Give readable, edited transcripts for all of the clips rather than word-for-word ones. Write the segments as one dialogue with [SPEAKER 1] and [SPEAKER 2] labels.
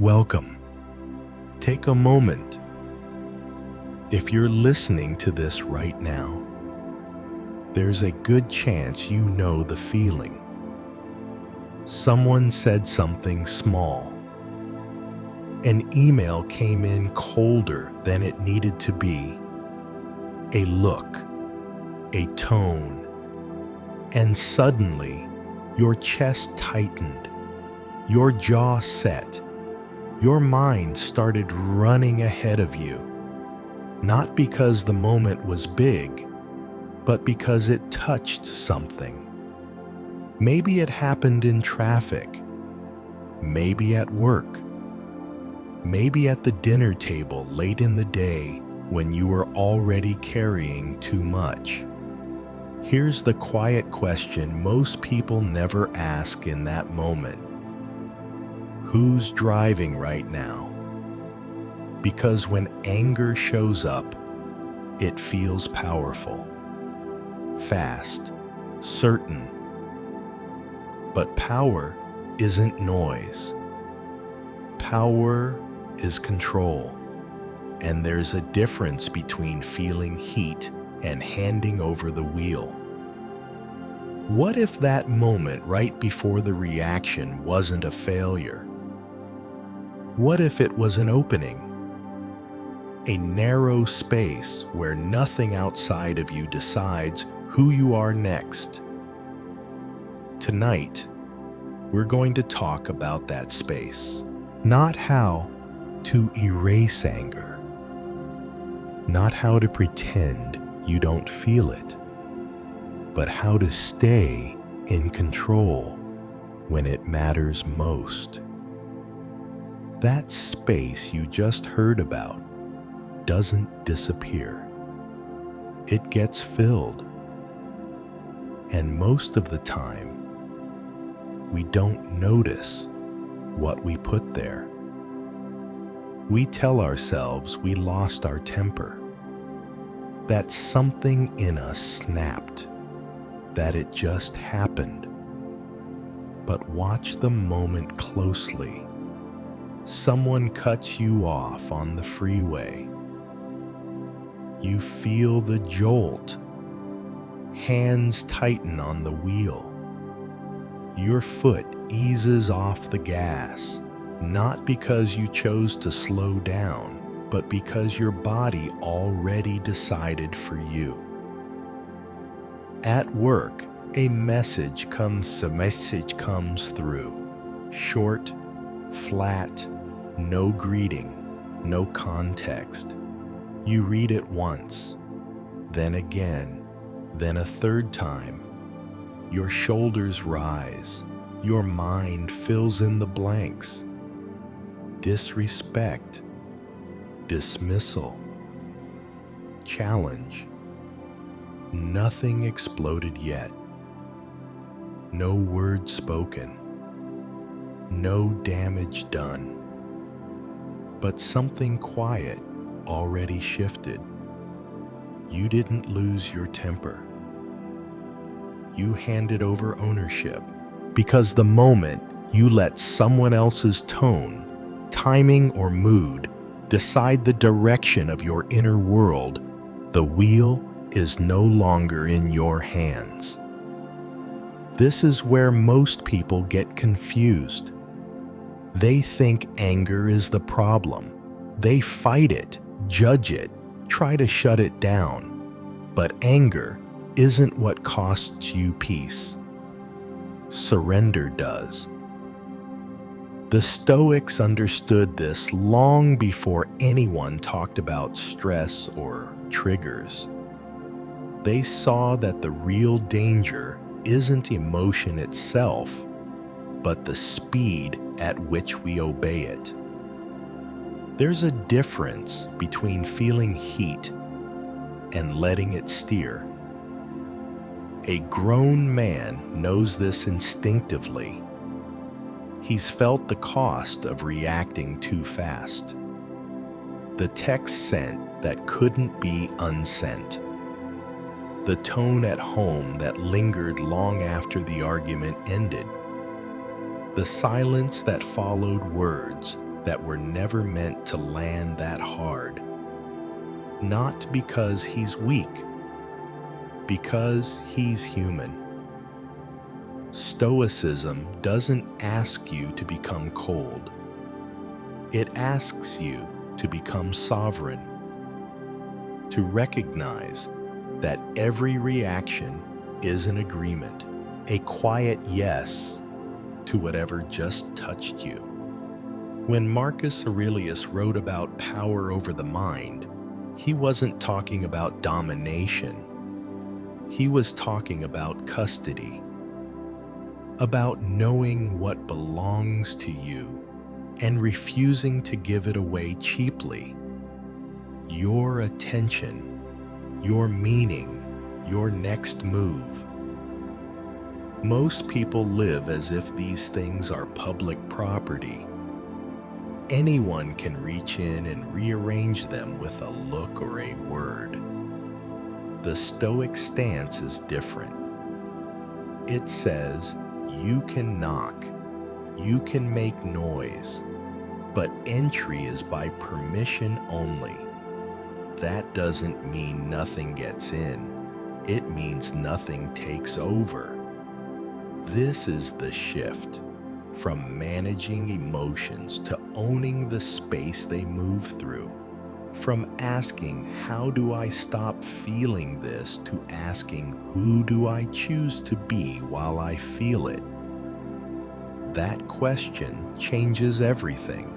[SPEAKER 1] Welcome. Take a moment. If you're listening to this right now, there's a good chance you know the feeling. Someone said something small. An email came in colder than it needed to be. A look, a tone, and suddenly your chest tightened, your jaw set. Your mind started running ahead of you, not because the moment was big, but because it touched something. Maybe it happened in traffic, maybe at work, maybe at the dinner table late in the day when you were already carrying too much. Here's the quiet question most people never ask in that moment. Who's driving right now? Because when anger shows up, it feels powerful, fast, certain. But power isn't noise. Power is control. And there's a difference between feeling heat and handing over the wheel. What if that moment right before the reaction wasn't a failure? What if it was an opening? A narrow space where nothing outside of you decides who you are next. Tonight, we're going to talk about that space. Not how to erase anger. Not how to pretend you don't feel it. But how to stay in control when it matters most. That space you just heard about doesn't disappear. It gets filled. And most of the time, we don't notice what we put there. We tell ourselves we lost our temper, that something in us snapped, that it just happened. But watch the moment closely. Someone cuts you off on the freeway. You feel the jolt. Hands tighten on the wheel. Your foot eases off the gas, not because you chose to slow down, but because your body already decided for you. At work, a message comes through. Short, flat, no greeting, no context. You read it once, then again, then a third time. Your shoulders rise, your mind fills in the blanks. Disrespect, dismissal, challenge. Nothing exploded yet. No word spoken. No damage done. But something quiet already shifted. You didn't lose your temper. You handed over ownership because the moment you let someone else's tone, timing, or mood decide the direction of your inner world, the wheel is no longer in your hands. This is where most people get confused. They think anger is the problem. They fight it, judge it, try to shut it down. But anger isn't what costs you peace. Surrender does. The Stoics understood this long before anyone talked about stress or triggers. They saw that the real danger isn't emotion itself, but the speed at which we obey it. There's a difference between feeling heat and letting it steer. A grown man knows this instinctively. He's felt the cost of reacting too fast. The text sent that couldn't be unsent. The tone at home that lingered long after the argument ended. The silence that followed words that were never meant to land that hard. Not because he's weak, because he's human. Stoicism doesn't ask you to become cold. It asks you to become sovereign, to recognize that every reaction is an agreement, a quiet yes to whatever just touched you. When Marcus Aurelius wrote about power over the mind, he wasn't talking about domination. He was talking about custody, about knowing what belongs to you and refusing to give it away cheaply. Your attention, your meaning, your next move. Most people live as if these things are public property. Anyone can reach in and rearrange them with a look or a word. The Stoic stance is different. It says, you can knock, you can make noise, but entry is by permission only. That doesn't mean nothing gets in. It means nothing takes over. This is the shift from managing emotions to owning the space they move through. From asking, how do I stop feeling this, to asking, who do I choose to be while I feel it? That question changes everything.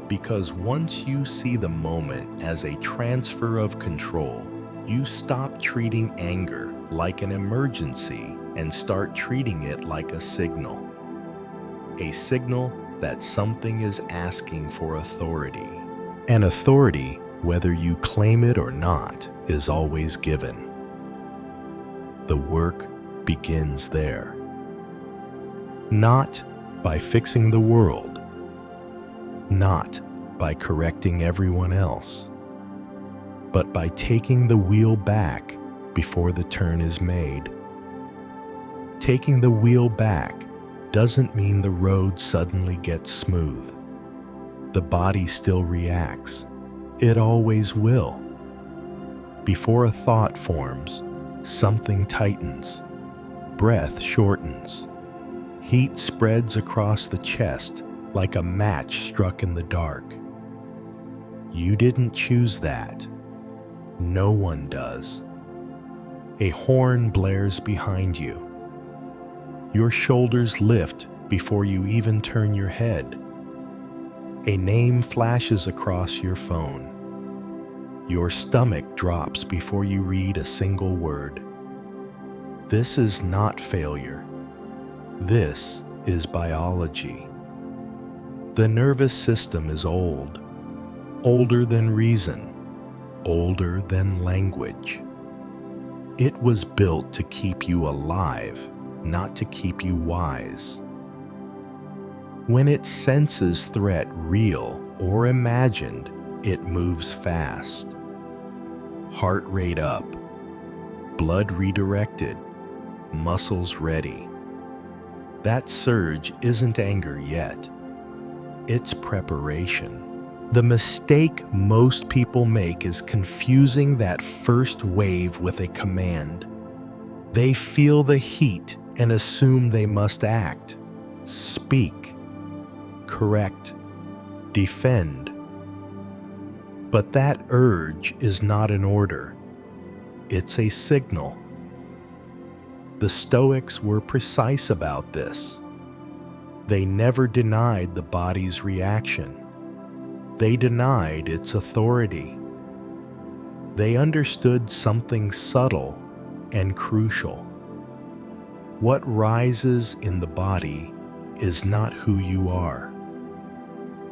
[SPEAKER 1] Because once you see the moment as a transfer of control, you stop treating anger like an emergency and start treating it like a signal. A signal that something is asking for authority. And authority, whether you claim it or not, is always given. The work begins there. Not by fixing the world, not by correcting everyone else, but by taking the wheel back before the turn is made. Taking the wheel back doesn't mean the road suddenly gets smooth. The body still reacts. It always will. Before a thought forms, something tightens. Breath shortens. Heat spreads across the chest like a match struck in the dark. You didn't choose that. No one does. A horn blares behind you. Your shoulders lift before you even turn your head. A name flashes across your phone. Your stomach drops before you read a single word. This is not failure. This is biology. The nervous system is old, older than reason, older than language. It was built to keep you alive, not to keep you wise. When it senses threat, real or imagined, it moves fast. Heart rate up, blood redirected, muscles ready. That surge isn't anger yet. It's preparation. The mistake most people make is confusing that first wave with a command. They feel the heat and assume they must act, speak, correct, defend. But that urge is not an order. It's a signal. The Stoics were precise about this. They never denied the body's reaction. They denied its authority. They understood something subtle and crucial. What rises in the body is not who you are.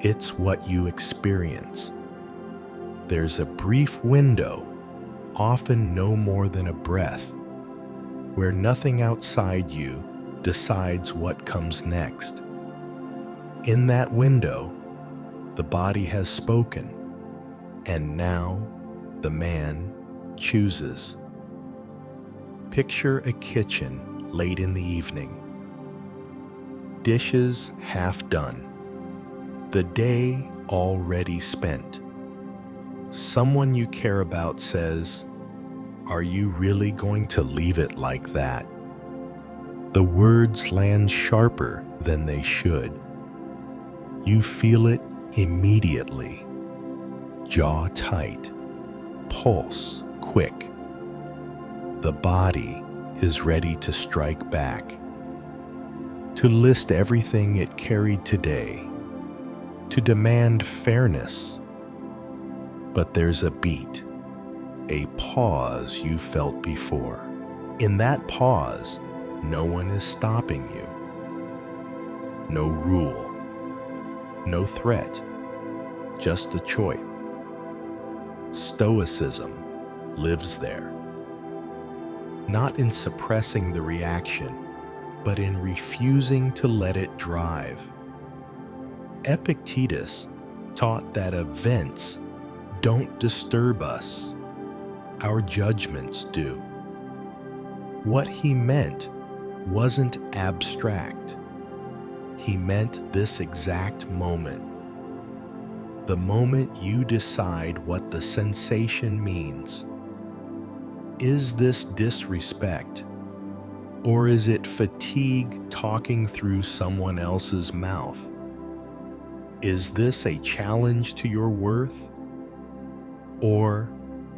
[SPEAKER 1] It's what you experience. There's a brief window, often no more than a breath, where nothing outside you decides what comes next. In that window, the body has spoken, and now the man chooses. Picture a kitchen late in the evening. Dishes half done. The day already spent. Someone you care about says, "Are you really going to leave it like that?" The words land sharper than they should. You feel it immediately. Jaw tight, pulse quick. The body is ready to strike back, to list everything it carried today, to demand fairness. But there's a beat, a pause you felt before. In that pause, no one is stopping you. No rule, no threat, just a choice. Stoicism lives there. Not in suppressing the reaction, but in refusing to let it drive. Epictetus taught that events don't disturb us, our judgments do. What he meant wasn't abstract. He meant this exact moment. The moment you decide what the sensation means. Is this disrespect? Or is it fatigue talking through someone else's mouth? Is this a challenge to your worth? Or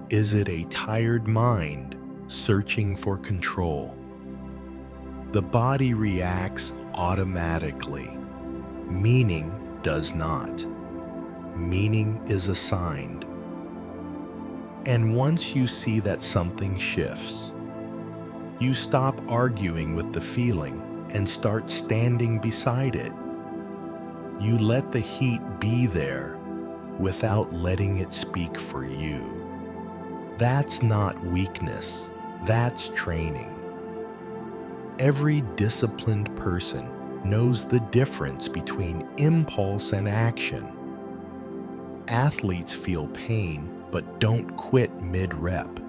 [SPEAKER 1] is it a tired mind searching for control? The body reacts automatically. Meaning does not. Meaning is assigned. And once you see that something shifts, you stop arguing with the feeling and start standing beside it. You let the heat be there without letting it speak for you. That's not weakness, that's training. Every disciplined person knows the difference between impulse and action. Athletes feel pain but don't quit mid-rep.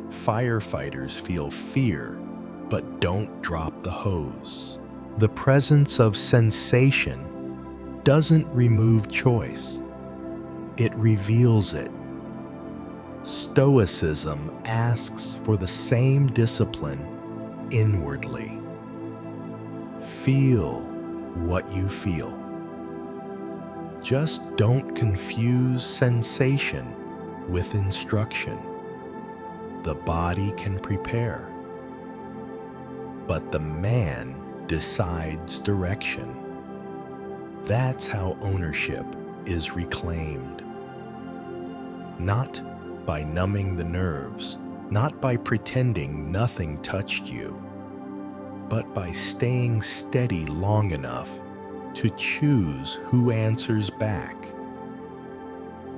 [SPEAKER 1] Firefighters feel fear but don't drop the hose. The presence of sensation doesn't remove choice. It reveals it. Stoicism asks for the same discipline inwardly. Feel what you feel. Just don't confuse sensation with instruction. The body can prepare, but the man decides direction. That's how ownership is reclaimed. Not by numbing the nerves, not by pretending nothing touched you, but by staying steady long enough to choose who answers back.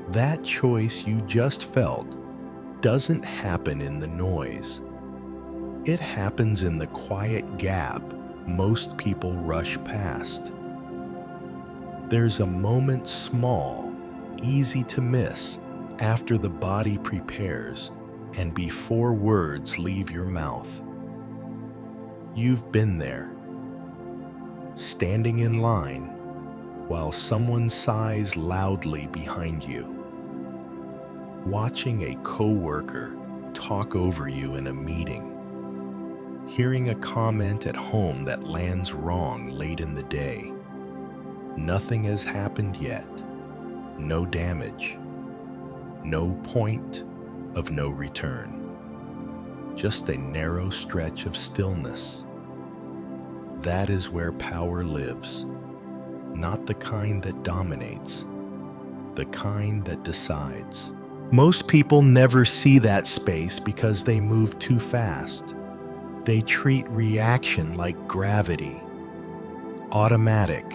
[SPEAKER 1] That choice you just felt doesn't happen in the noise. It happens in the quiet gap most people rush past. There's a moment small, easy to miss, after the body prepares and before words leave your mouth. You've been there, standing in line while someone sighs loudly behind you, watching a coworker talk over you in a meeting, hearing a comment at home that lands wrong late in the day. Nothing has happened yet, no damage, no point of no return, just a narrow stretch of stillness. That is where power lives, not the kind that dominates, the kind that decides. Most people never see that space because they move too fast. They treat reaction like gravity, automatic,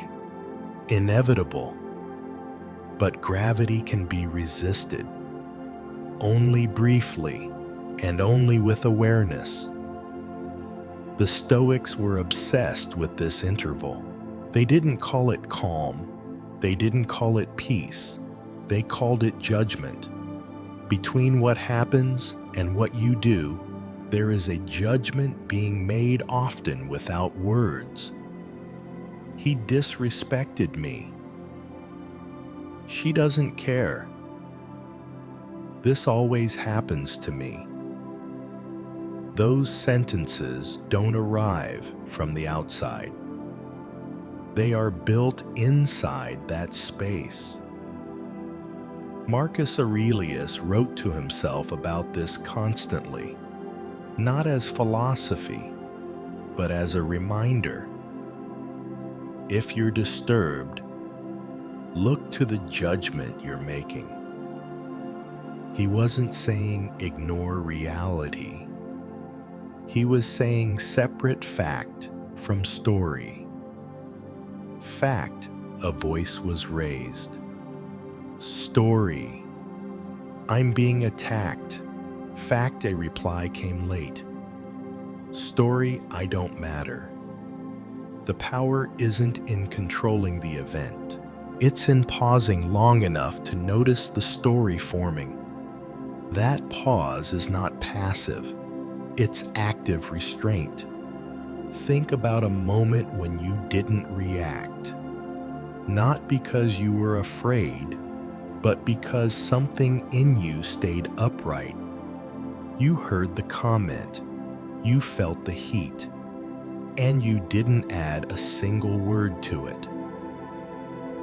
[SPEAKER 1] inevitable. But gravity can be resisted, only briefly and only with awareness. The Stoics were obsessed with this interval. They didn't call it calm. They didn't call it peace. They called it judgment. Between what happens and what you do, there is a judgment being made often without words. He disrespected me. She doesn't care. This always happens to me. Those sentences don't arrive from the outside. They are built inside that space. Marcus Aurelius wrote to himself about this constantly, not as philosophy, but as a reminder. If you're disturbed, look to the judgment you're making. He wasn't saying ignore reality. He was saying separate fact from story. Fact, a voice was raised. Story, I'm being attacked. Fact, a reply came late. Story, I don't matter. The power isn't in controlling the event. It's in pausing long enough to notice the story forming. That pause is not passive. It's active restraint. Think about a moment when you didn't react. Not because you were afraid, but because something in you stayed upright. You heard the comment. You felt the heat. And you didn't add a single word to it.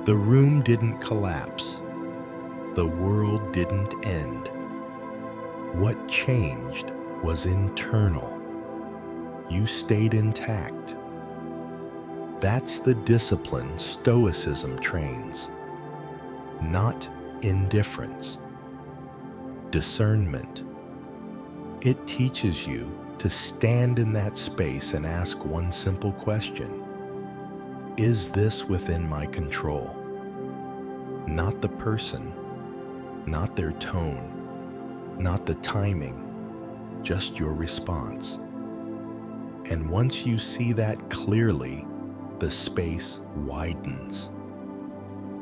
[SPEAKER 1] The room didn't collapse. The world didn't end. What changed was internal. You stayed intact. That's the discipline Stoicism trains. Not indifference. Discernment. It teaches you to stand in that space and ask one simple question. Is this within my control? Not the person, not their tone, not the timing, just your response. And once you see that clearly, the space widens.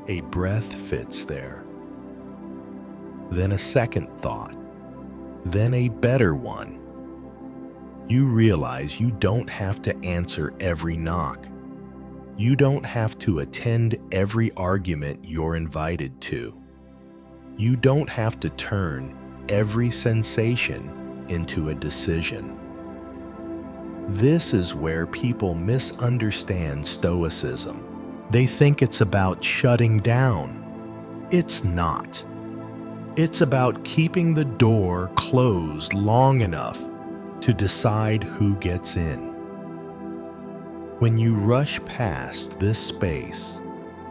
[SPEAKER 1] A breath fits there. Then a second thought. Then a better one. You realize you don't have to answer every knock. You don't have to attend every argument you're invited to. You don't have to turn every sensation into a decision. This is where people misunderstand Stoicism. They think it's about shutting down. It's not. It's about keeping the door closed long enough to decide who gets in. When you rush past this space,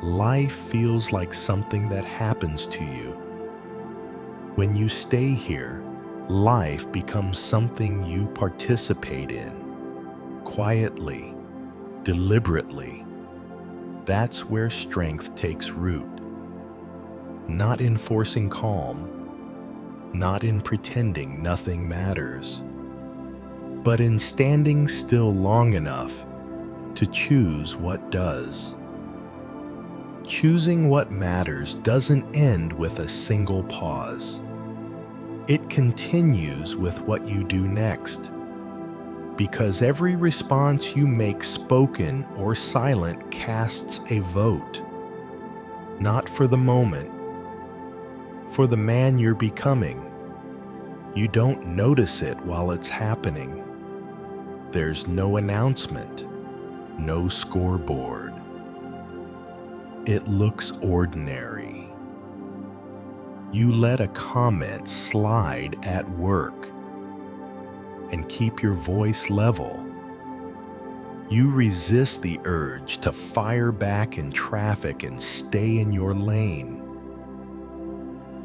[SPEAKER 1] life feels like something that happens to you. When you stay here, life becomes something you participate in, quietly, deliberately. That's where strength takes root. Not in forcing calm, not in pretending nothing matters, but in standing still long enough to choose what does. Choosing what matters doesn't end with a single pause. It continues with what you do next, because every response you make, spoken or silent, casts a vote, not for the moment, for the man you're becoming. You don't notice it while it's happening. There's no announcement, no scoreboard. It looks ordinary. You let a comment slide at work and keep your voice level. You resist the urge to fire back in traffic and stay in your lane.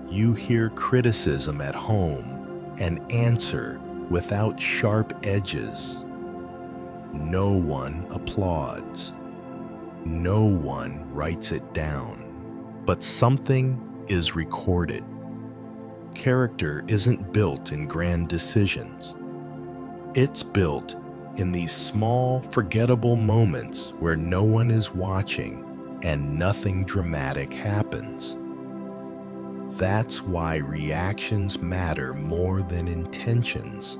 [SPEAKER 1] You hear criticism at home and answer without sharp edges. No one applauds. No one writes it down, but something is recorded. Character isn't built in grand decisions. It's built in these small, forgettable moments where no one is watching and nothing dramatic happens. That's why reactions matter more than intentions.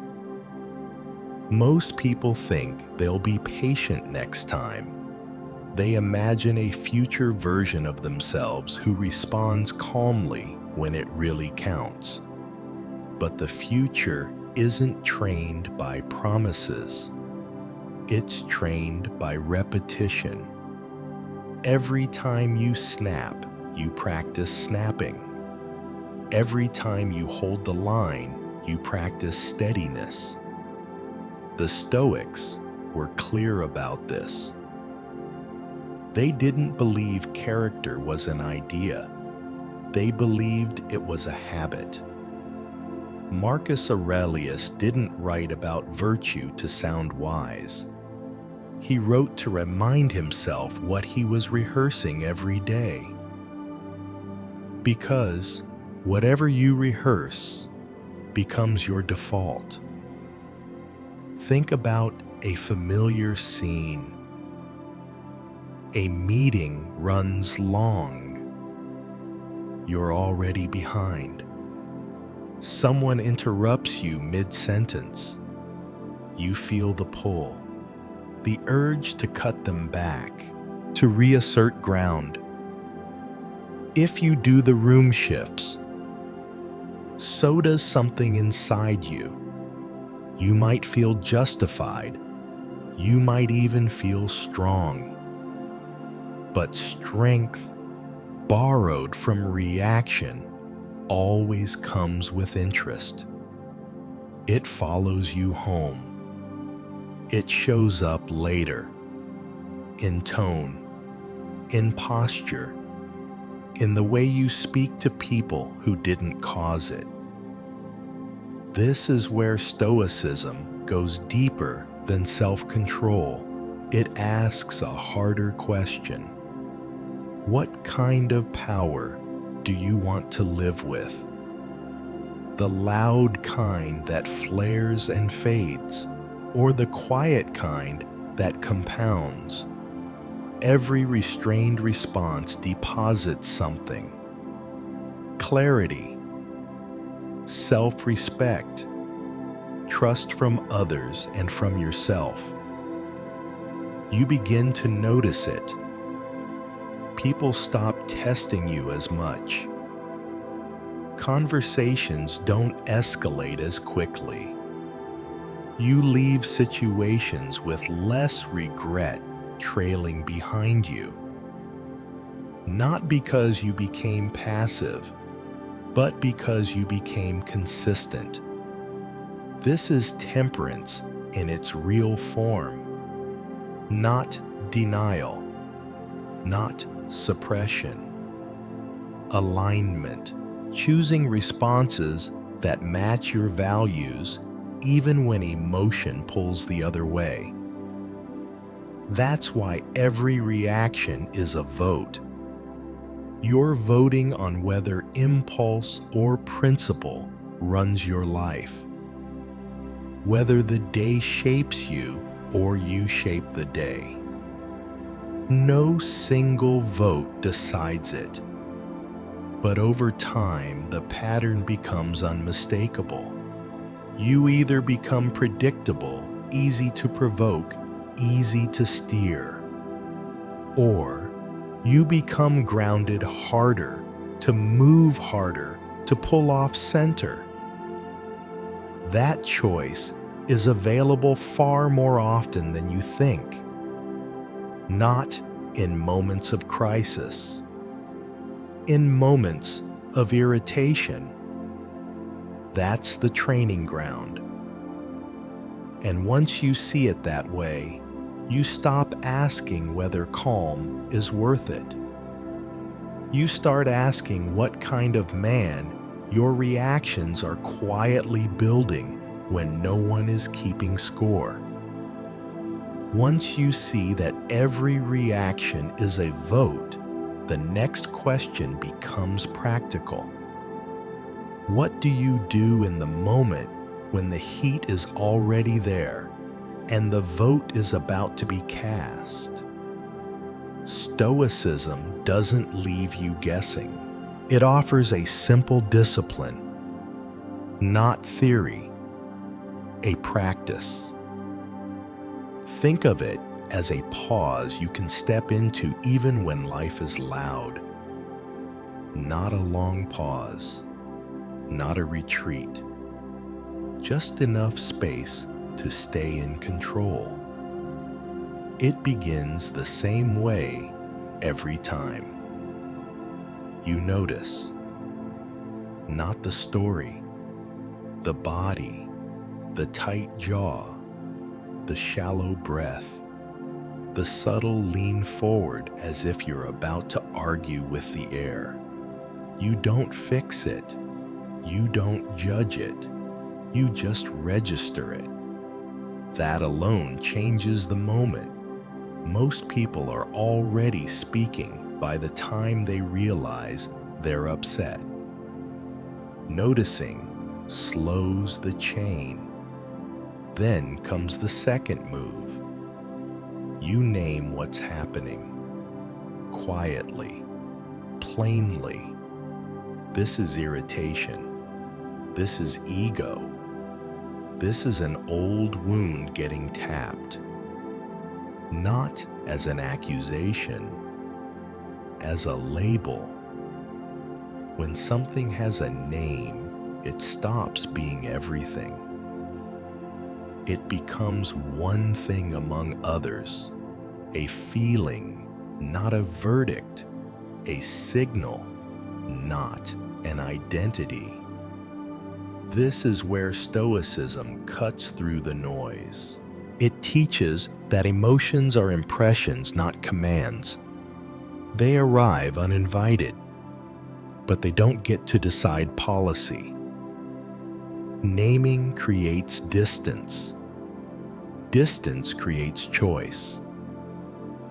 [SPEAKER 1] Most people think they'll be patient next time. They imagine a future version of themselves who responds calmly when it really counts. But the future isn't trained by promises. It's trained by repetition. Every time you snap, you practice snapping. Every time you hold the line, you practice steadiness. The Stoics were clear about this. They didn't believe character was an idea. They believed it was a habit. Marcus Aurelius didn't write about virtue to sound wise. He wrote to remind himself what he was rehearsing every day. Because whatever you rehearse becomes your default. Think about a familiar scene. A meeting runs long. You're already behind. Someone interrupts you mid-sentence. You feel the pull, the urge to cut them back, to reassert ground. If you do the room shifts, so does something inside you. You might feel justified. You might even feel strong. But strength borrowed from reaction always comes with interest. It follows you home. It shows up later, in tone, in posture, in the way you speak to people who didn't cause it. This is where Stoicism goes deeper than self-control. It asks a harder question. What kind of power do you want to live with? The loud kind that flares and fades, or the quiet kind that compounds? Every restrained response deposits something. Clarity, self-respect, trust from others and from yourself. You begin to notice it. People stop testing you as much. Conversations don't escalate as quickly. You leave situations with less regret trailing behind you. Not because you became passive, but because you became consistent. This is temperance in its real form. Not denial, not suppression. Alignment, choosing responses that match your values even when emotion pulls the other way. That's why every reaction is a vote. You're voting on whether impulse or principle runs your life. Whether the day shapes you or you shape the day. No single vote decides it. But over time, the pattern becomes unmistakable. You either become predictable, easy to provoke, easy to steer, or you become grounded harder, to move harder, to pull off center. That choice is available far more often than you think. Not in moments of crisis, in moments of irritation. That's the training ground. And once you see it that way, you stop asking whether calm is worth it. You start asking what kind of man your reactions are quietly building when no one is keeping score. Once you see that every reaction is a vote, the next question becomes practical. What do you do in the moment when the heat is already there and the vote is about to be cast? Stoicism doesn't leave you guessing. It offers a simple discipline, not theory, a practice. Think of it as a pause you can step into even when life is loud. Not a long pause, not a retreat, just enough space to stay in control. It begins the same way every time. You notice, not the story, the body, the tight jaw, the shallow breath, the subtle lean forward as if you're about to argue with the air. You don't fix it. You don't judge it. You just register it. That alone changes the moment. Most people are already speaking by the time they realize they're upset. Noticing slows the chain. Then comes the second move. You name what's happening. Quietly, plainly. This is irritation. This is ego. This is an old wound getting tapped. Not as an accusation, as a label. When something has a name, it stops being everything. It becomes one thing among others, a feeling, not a verdict, a signal, not an identity. This is where Stoicism cuts through the noise. It teaches that emotions are impressions, not commands. They arrive uninvited, but they don't get to decide policy. Naming creates distance. Distance creates choice.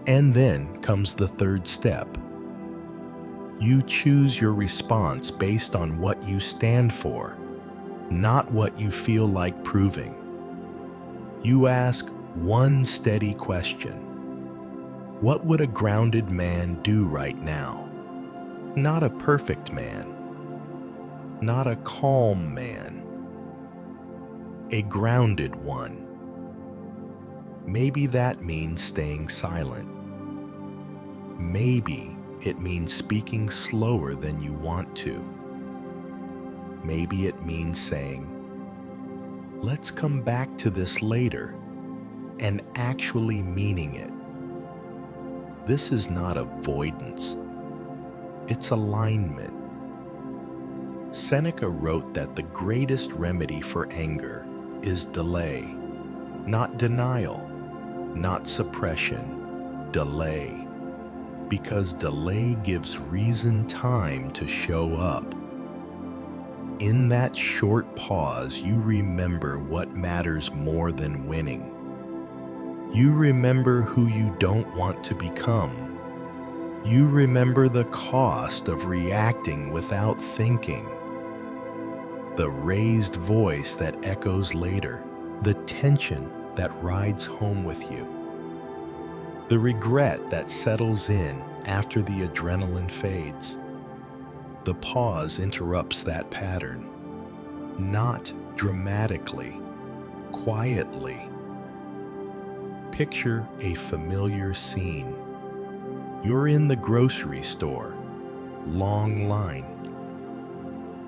[SPEAKER 1] And then comes the third step. You choose your response based on what you stand for, not what you feel like proving. You ask one steady question. What would a grounded man do right now? Not a perfect man. Not a calm man. A grounded one. Maybe that means staying silent. Maybe it means speaking slower than you want to. Maybe it means saying, let's come back to this later, and actually meaning it. This is not avoidance. It's alignment. Seneca wrote that the greatest remedy for anger is delay, not denial, not suppression, delay. Because delay gives reason time to show up. In that short pause, you remember what matters more than winning. You remember who you don't want to become. You remember the cost of reacting without thinking. The raised voice that echoes later, the tension that rides home with you. The regret that settles in after the adrenaline fades. The pause interrupts that pattern, not dramatically, quietly. Picture a familiar scene. You're in the grocery store, long line.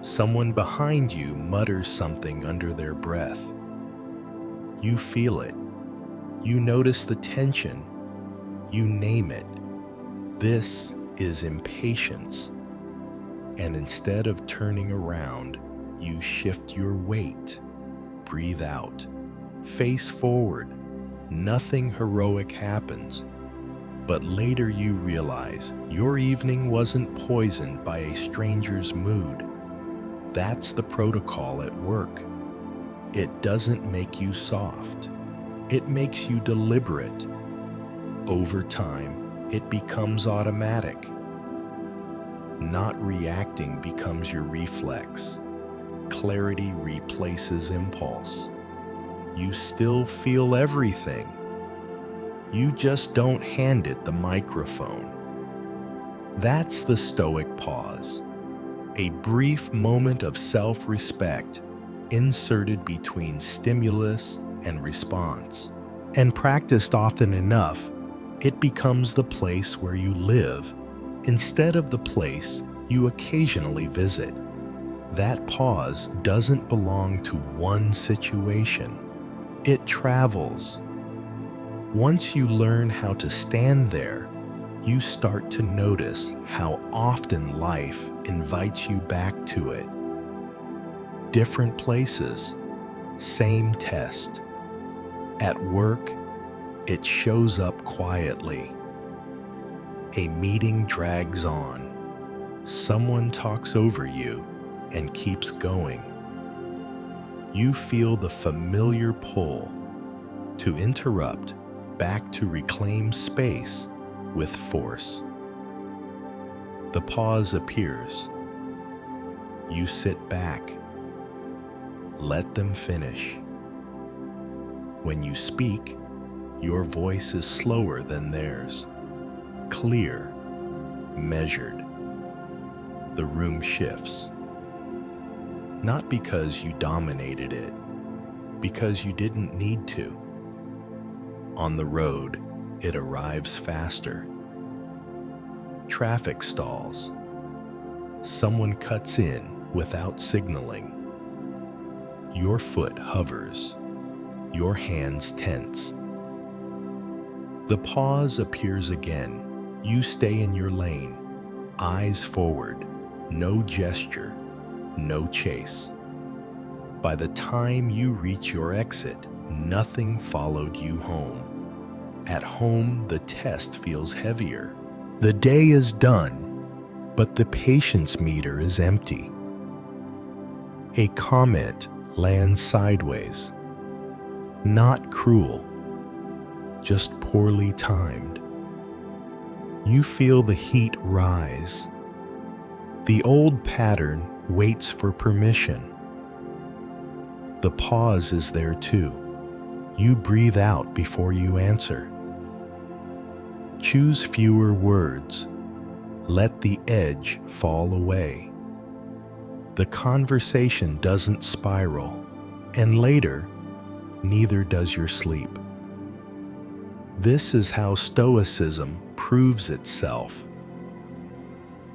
[SPEAKER 1] Someone behind you mutters something under their breath. You feel it. You notice the tension. You name it. This is impatience. And instead of turning around, you shift your weight. Breathe out. Face forward. Nothing heroic happens. But later you realize your evening wasn't poisoned by a stranger's mood. That's the protocol at work. It doesn't make you soft. It makes you deliberate. Over time, it becomes automatic. Not reacting becomes your reflex. Clarity replaces impulse. You still feel everything. You just don't hand it the microphone. That's the Stoic pause. A brief moment of self-respect inserted between stimulus and response. And practiced often enough, it becomes the place where you live instead of the place you occasionally visit. That pause doesn't belong to one situation. It travels. Once you learn how to stand there, you start to notice how often life invites you back to it. Different places, same test. At work, it shows up quietly. A meeting drags on. Someone talks over you and keeps going. You feel the familiar pull to interrupt back to reclaim space with force. The pause appears. You sit back. Let them finish. When you speak, your voice is slower than theirs, clear, measured. The room shifts. Not because you dominated it, because you didn't need to. On the road, it arrives faster. Traffic stalls. Someone cuts in without signaling. Your foot hovers. Your hands tense. The pause appears again. You stay in your lane, eyes forward, no gesture, no chase. By the time you reach your exit, nothing followed you home. At home, the test feels heavier. The day is done, but the patience meter is empty. A comment lands sideways. Not cruel, just poorly timed. You feel the heat rise. The old pattern waits for permission. The pause is there too. You breathe out before you answer. Choose fewer words. Let the edge fall away. The conversation doesn't spiral, and later, neither does your sleep. This is how Stoicism proves itself.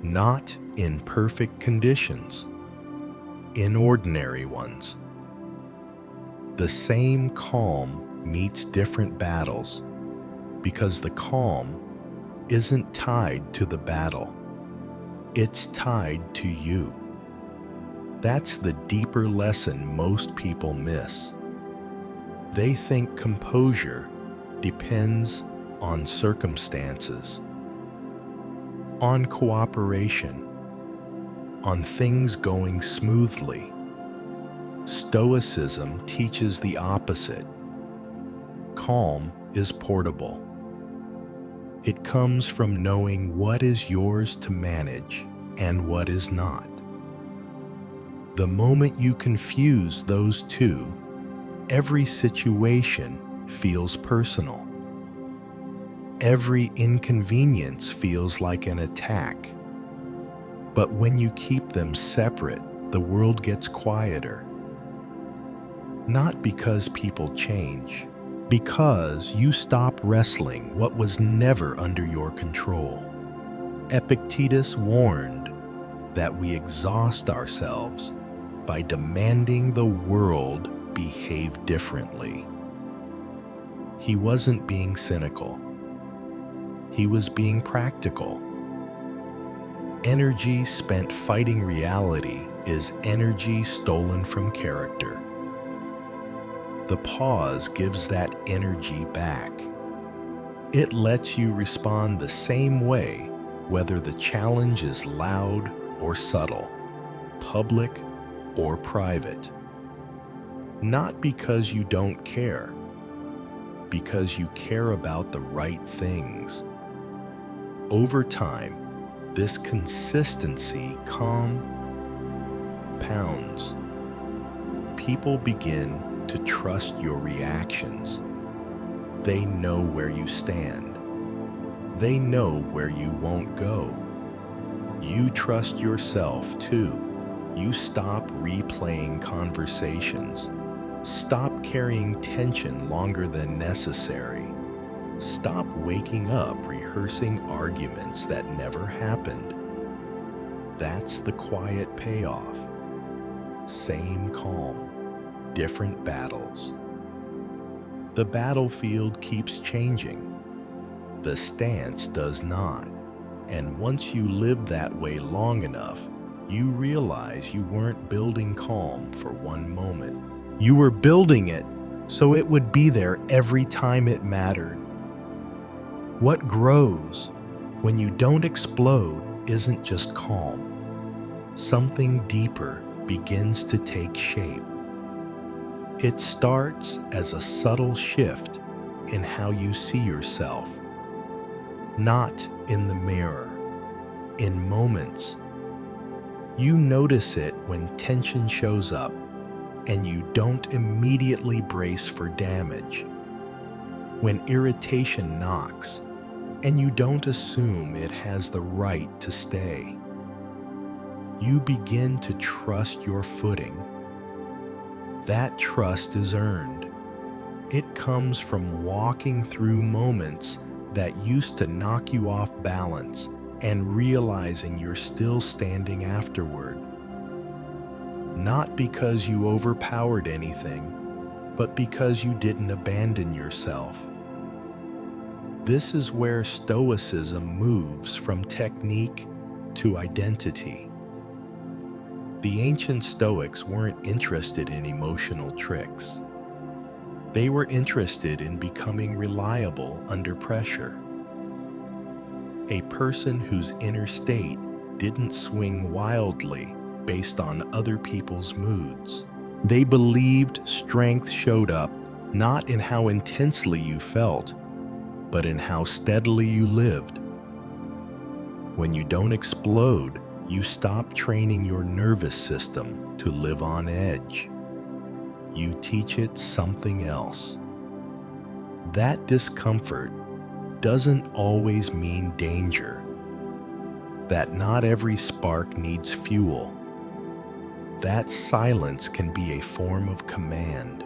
[SPEAKER 1] Not in perfect conditions, in ordinary ones. The same calm meets different battles because the calm isn't tied to the battle. It's tied to you. That's the deeper lesson most people miss. They think composure depends on circumstances, on cooperation, on things going smoothly. Stoicism teaches the opposite. Calm is portable. It comes from knowing what is yours to manage and what is not. The moment you confuse those two, every situation feels personal. Every inconvenience feels like an attack. But when you keep them separate, the world gets quieter. Not because people change, because you stop wrestling what was never under your control. Epictetus warned that we exhaust ourselves by demanding the world behave differently. He wasn't being cynical. He was being practical. Energy spent fighting reality is energy stolen from character. The pause gives that energy back. It lets you respond the same way, whether the challenge is loud or subtle, public or private. Not because you don't care, because you care about the right things. Over time, this consistency compounds. People begin to trust your reactions. They know where you stand. They know where you won't go. You trust yourself too. You stop replaying conversations, Stop carrying tension longer than necessary. Stop waking up rehearsing arguments that never happened. That's the quiet payoff. Same calm, different battles. The battlefield keeps changing. The stance does not. And once you live that way long enough, you realize you weren't building calm for one moment. You were building it so it would be there every time it mattered. What grows when you don't explode isn't just calm. Something deeper begins to take shape. It starts as a subtle shift in how you see yourself. Not in the mirror, in moments. You notice it when tension shows up, and you don't immediately brace for damage. When irritation knocks, and you don't assume it has the right to stay. You begin to trust your footing. That trust is earned. It comes from walking through moments that used to knock you off balance and realizing you're still standing afterward. Not because you overpowered anything, but because you didn't abandon yourself. This is where Stoicism moves from technique to identity. The ancient Stoics weren't interested in emotional tricks. They were interested in becoming reliable under pressure. A person whose inner state didn't swing wildly based on other people's moods. They believed strength showed up not in how intensely you felt, but in how steadily you lived. When you don't explode, you stop training your nervous system to live on edge. You teach it something else. That discomfort doesn't always mean danger. That not every spark needs fuel. That silence can be a form of command.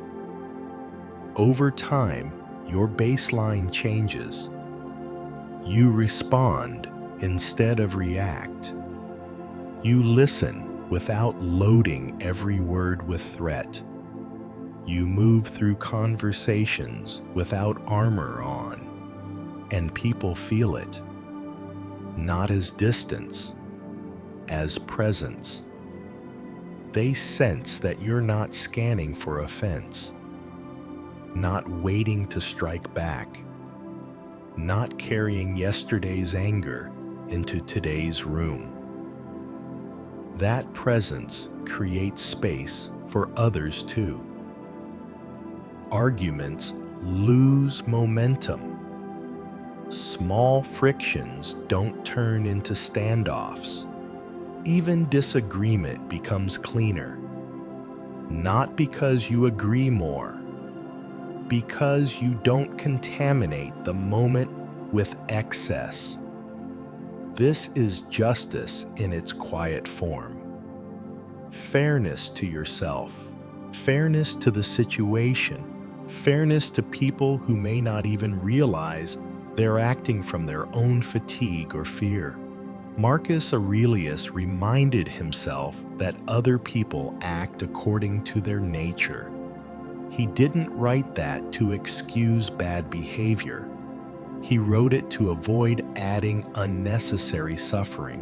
[SPEAKER 1] Over time, your baseline changes. You respond instead of react. You listen without loading every word with threat. You move through conversations without armor on, and people feel it, not as distance, as presence. They sense that you're not scanning for offense, not waiting to strike back, not carrying yesterday's anger into today's room. That presence creates space for others too. Arguments lose momentum. Small frictions don't turn into standoffs. Even disagreement becomes cleaner. Not because you agree more, because you don't contaminate the moment with excess. This is justice in its quiet form. Fairness to yourself, fairness to the situation, fairness to people who may not even realize they're acting from their own fatigue or fear. Marcus Aurelius reminded himself that other people act according to their nature. He didn't write that to excuse bad behavior. He wrote it to avoid adding unnecessary suffering.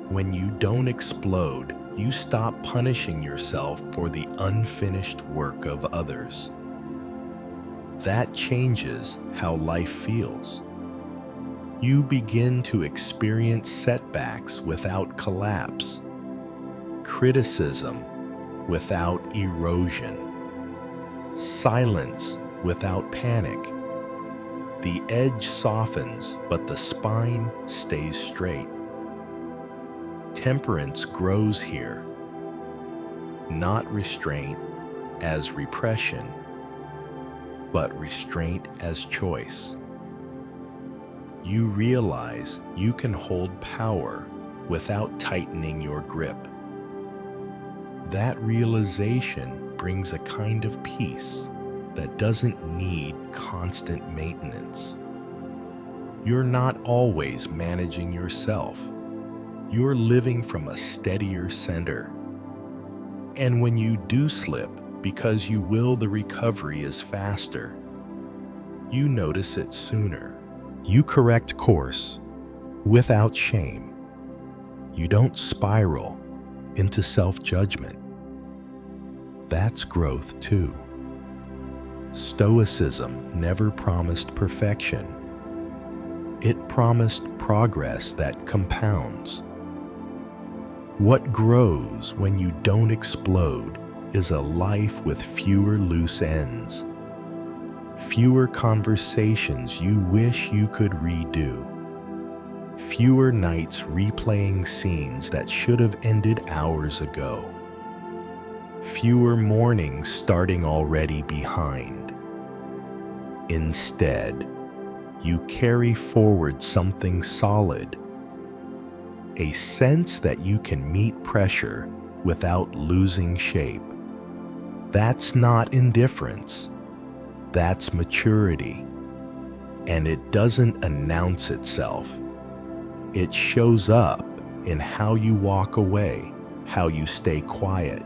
[SPEAKER 1] When you don't explode, you stop punishing yourself for the unfinished work of others. That changes how life feels. You begin to experience setbacks without collapse, criticism without erosion, silence without panic. The edge softens, but the spine stays straight. Temperance grows here, not restraint as repression, but restraint as choice. You realize you can hold power without tightening your grip. That realization brings a kind of peace that doesn't need constant maintenance. You're not always managing yourself. You're living from a steadier center. And when you do slip, because you will the recovery is faster, you notice it sooner. You correct course without shame. You don't spiral into self-judgment. That's growth too. Stoicism never promised perfection. It promised progress that compounds. What grows when you don't explode is a life with fewer loose ends, fewer conversations you wish you could redo, fewer nights replaying scenes that should have ended hours ago, fewer mornings starting already behind. Instead, you carry forward something solid, a sense that you can meet pressure without losing shape. That's not indifference, that's maturity. And it doesn't announce itself. It shows up in how you walk away, how you stay quiet,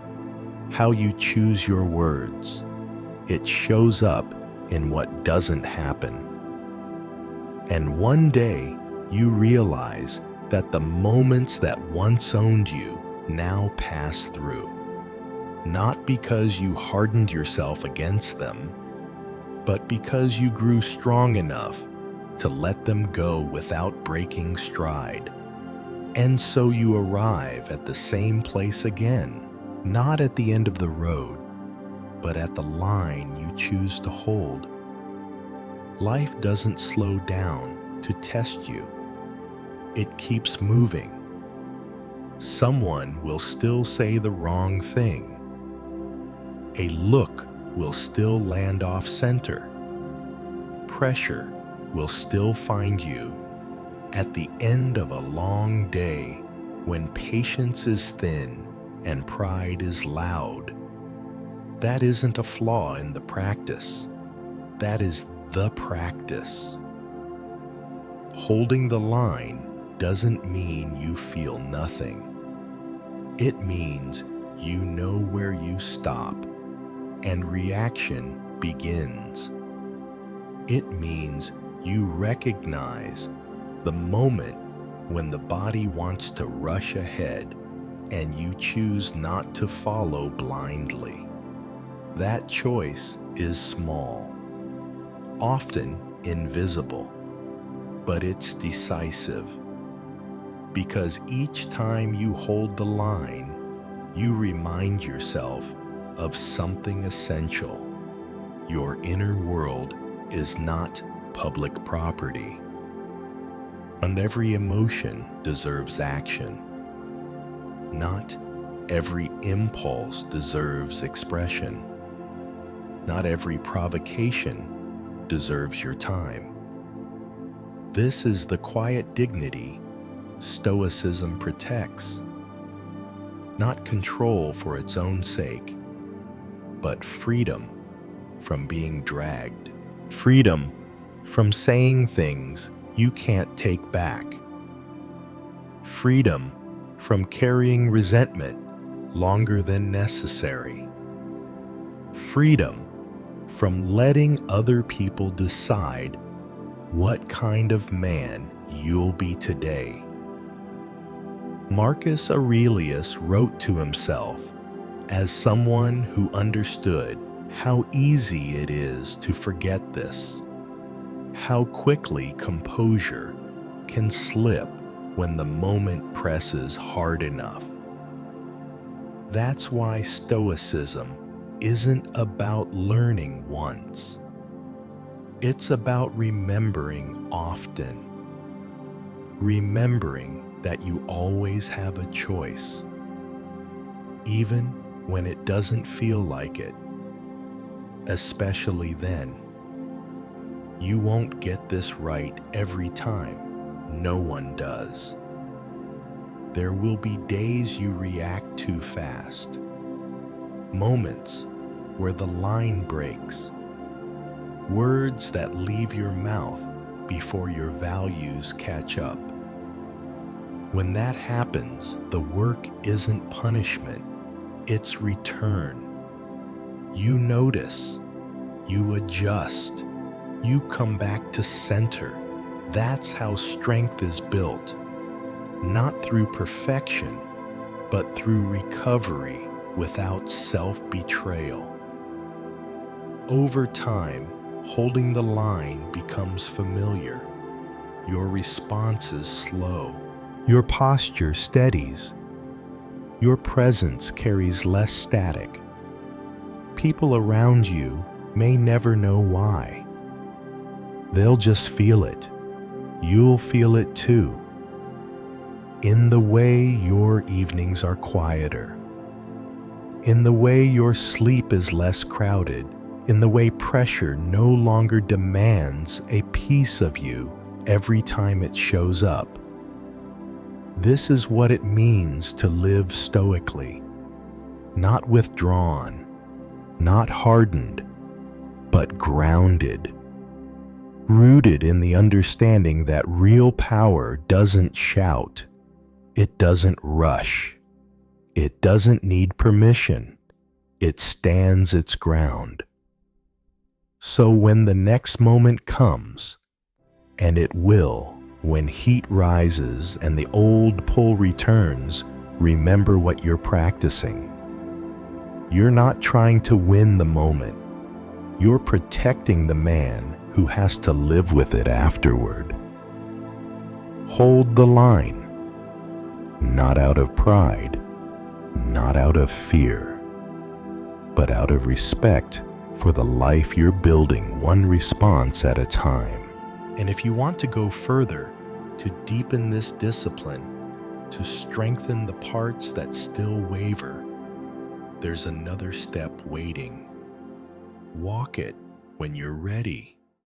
[SPEAKER 1] how you choose your words. It shows up in what doesn't happen. And one day, you realize that the moments that once owned you now pass through. Not because you hardened yourself against them, but because you grew strong enough to let them go without breaking stride. And so you arrive at the same place again, not at the end of the road, but at the line you choose to hold. Life doesn't slow down to test you. It keeps moving. Someone will still say the wrong thing. A look will still land off center. Pressure will still find you at the end of a long day when patience is thin and pride is loud. That isn't a flaw in the practice. That is the practice. Holding the line doesn't mean you feel nothing. It means you know where you stop and reaction begins. It means you recognize the moment when the body wants to rush ahead and you choose not to follow blindly. That choice is small, often invisible, but it's decisive. Because each time you hold the line, you remind yourself of something essential. Your inner world is not public property. And every emotion deserves action. Not every impulse deserves expression. Not every provocation deserves your time. This is the quiet dignity Stoicism protects. Not control for its own sake, but freedom from being dragged. Freedom from saying things you can't take back. Freedom from carrying resentment longer than necessary. Freedom from letting other people decide what kind of man you'll be today. Marcus Aurelius wrote to himself as someone who understood how easy it is to forget this, how quickly composure can slip when the moment presses hard enough. That's why Stoicism isn't about learning once. It's about remembering often. Remembering that you always have a choice, even when it doesn't feel like it. Especially then. You won't get this right every time. No one does. There will be days you react too fast, moments where the line breaks. Words that leave your mouth before your values catch up. When that happens, the work isn't punishment, it's return. You notice, you adjust, you come back to center. That's how strength is built, not through perfection, but through recovery without self-betrayal. Over time, holding the line becomes familiar. Your responses slow. Your posture steadies. Your presence carries less static. People around you may never know why. They'll just feel it. You'll feel it too. In the way your evenings are quieter. In the way your sleep is less crowded. In the way pressure no longer demands a piece of you every time it shows up. This is what it means to live stoically, not withdrawn, not hardened, but grounded, rooted in the understanding that real power doesn't shout, it doesn't rush, it doesn't need permission, it stands its ground. So when the next moment comes, and it will, when heat rises and the old pull returns, remember what you're practicing. You're not trying to win the moment. You're protecting the man who has to live with it afterward. Hold the line, not out of pride, not out of fear, but out of respect for the life you're building one response at a time. And if you want to go further, to deepen this discipline, to strengthen the parts that still waver, there's another step waiting. Walk it when you're ready.